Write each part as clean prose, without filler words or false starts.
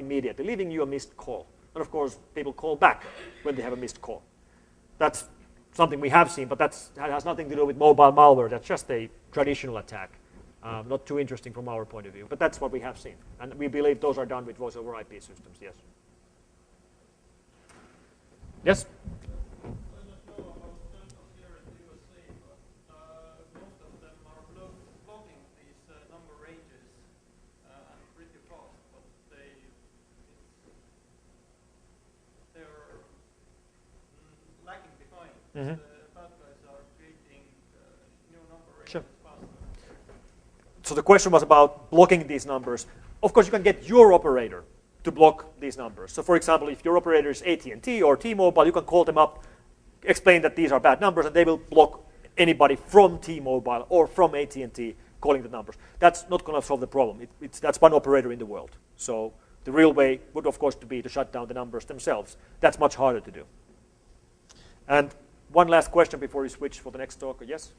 immediately, leaving you a missed call. And of course, people call back when they have a missed call. That's something we have seen, but that has nothing to do with mobile malware. That's just a traditional attack. Not too interesting from our point of view, but that's what we have seen. And we believe those are done with voice over IP systems, yes. Yes? Mm-hmm. Bad guys are creating new number ranges Sure. faster. So the question was about blocking these numbers. Of course, you can get your operator to block these numbers. So for example, if your operator is AT&T or T-Mobile, you can call them up, explain that these are bad numbers, and they will block anybody from T-Mobile or from AT&T calling the numbers. That's not going to solve the problem. That's one operator in the world. So the real way would, of course, be to shut down the numbers themselves. That's much harder to do. And one last question before we switch for the next talker. Yes?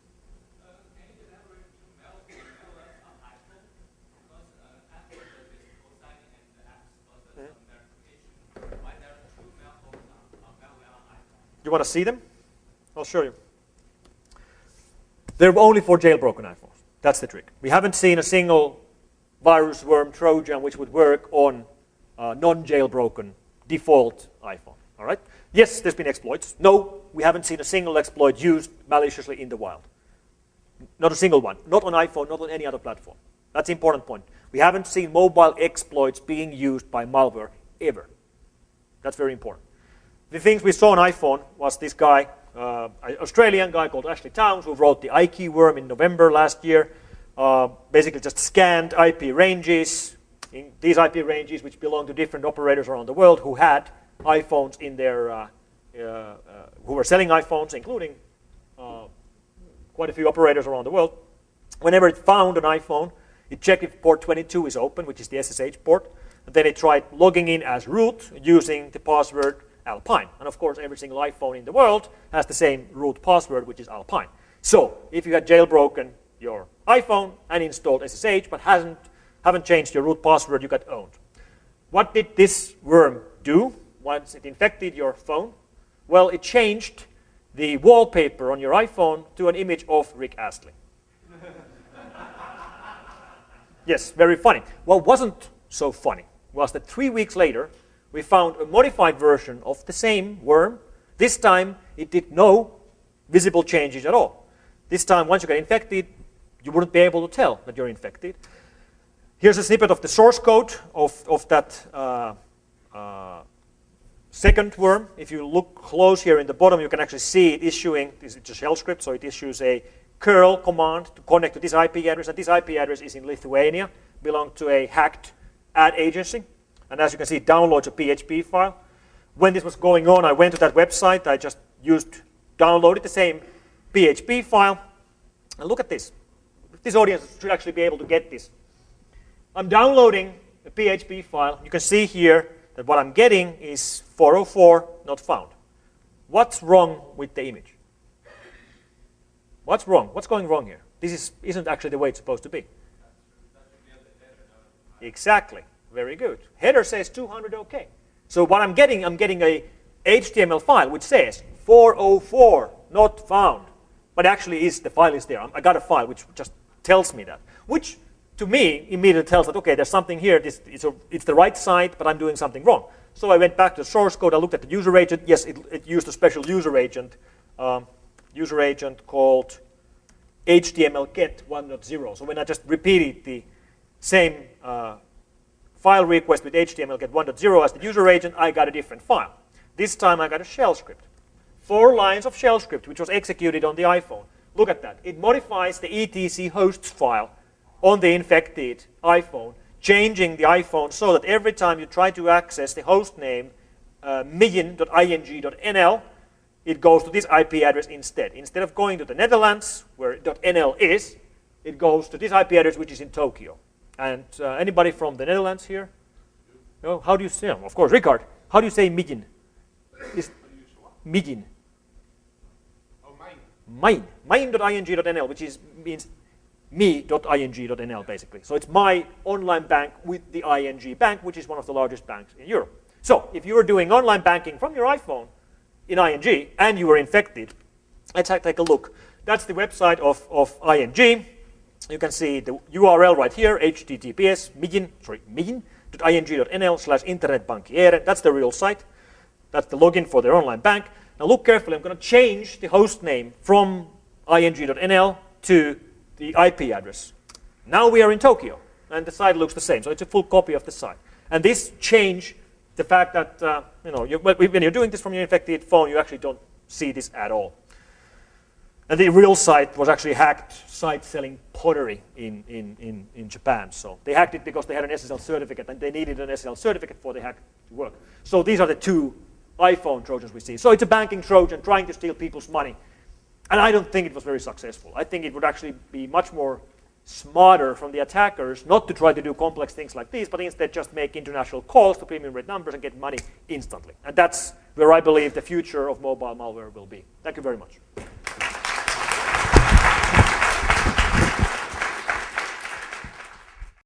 Can you elaborate to malware on iPhone? Because after this co-signing and the apps was some verification, why there are two malwares on malware on iPhone? You want to see them? I'll show you. They're only for jailbroken iPhones. That's the trick. We haven't seen a single virus, worm, Trojan which would work on non-jailbroken default iPhone. All right? Yes, there's been exploits. No, we haven't seen a single exploit used maliciously in the wild. Not a single one. Not on iPhone, not on any other platform. That's an important point. We haven't seen mobile exploits being used by malware ever. That's very important. The things we saw on iPhone was this guy, an Australian guy called Ashley Towns, who wrote the iKey worm in November last year. Basically just scanned IP ranges, in these IP ranges which belong to different operators around the world who had iPhones in their, who were selling iPhones, including quite a few operators around the world. Whenever it found an iPhone, it checked if port 22 is open, which is the SSH port. And then it tried logging in as root using the password Alpine. And of course, every single iPhone in the world has the same root password, which is Alpine. So if you had jailbroken your iPhone and installed SSH, but haven't changed your root password, you got owned. What did this worm do once it infected your phone? Well, it changed the wallpaper on your iPhone to an image of Rick Astley. Yes, very funny. What wasn't so funny was that 3 weeks later, we found a modified version of the same worm. This time, it did no visible changes at all. This time, once you get infected, you wouldn't be able to tell that you're infected. Here's a snippet of the source code of that second worm. If you look close here in the bottom, you can actually see it issuing, this is a shell script, so it issues a curl command to connect to this IP address, and this IP address is in Lithuania, belongs to a hacked ad agency. And as you can see, it downloads a PHP file. When this was going on, I went to that website. I just downloaded the same PHP file. And look at this. This audience should actually be able to get this. I'm downloading a PHP file. You can see here that what I'm getting is 404 not found. What's wrong with the image? What's wrong? What's going wrong here? This isn't actually the way it's supposed to be. Exactly. Very good. Header says 200 OK. So what I'm getting a HTML file which says 404 not found. But actually the file is there. I got a file which just tells me that. Which to me immediately tells that, okay, there's something here. It's the right site, but I'm doing something wrong. So I went back to the source code. I looked at the user agent. Yes, it used a special user agent called HTML get 1.0. So when I just repeated the same file request with HTML get 1.0 as the user agent, I got a different file. This time I got a shell script. 4 lines of shell script, which was executed on the iPhone. Look at that. It modifies the etc hosts file on the infected iPhone, changing the iPhone so that every time you try to access the host name million.ing.nl, it goes to this IP address instead. Instead of going to the Netherlands, where .nl is, it goes to this IP address, which is in Tokyo. And anybody from the Netherlands here? No? How do you say? Of course, Richard. How do you say million? Million. Oh, mine. Mine.ing.nl, which means me.ing.nl basically. So it's my online bank with the ING bank, which is one of the largest banks in Europe. So if you are doing online banking from your iPhone in ING and you were infected, let's take a look. That's the website of ING. You can see the URL right here, https mijin.ing.nl/internetbankieren. That's the real site. That's the login for their online bank. Now look carefully, I'm going to change the host name from ing.nl to the IP address. Now we are in Tokyo, and the site looks the same, so it's a full copy of the site. And this change, the fact that when you're doing this from your infected phone, you actually don't see this at all. And the real site was actually a hacked site selling pottery in Japan. So they hacked it because they had an SSL certificate, and they needed an SSL certificate for the hack to work. So these are the two iPhone Trojans we see. So it's a banking Trojan trying to steal people's money. And I don't think it was very successful. I think it would actually be much more smarter from the attackers not to try to do complex things like these, but instead just make international calls to premium rate numbers and get money instantly. And that's where I believe the future of mobile malware will be. Thank you very much.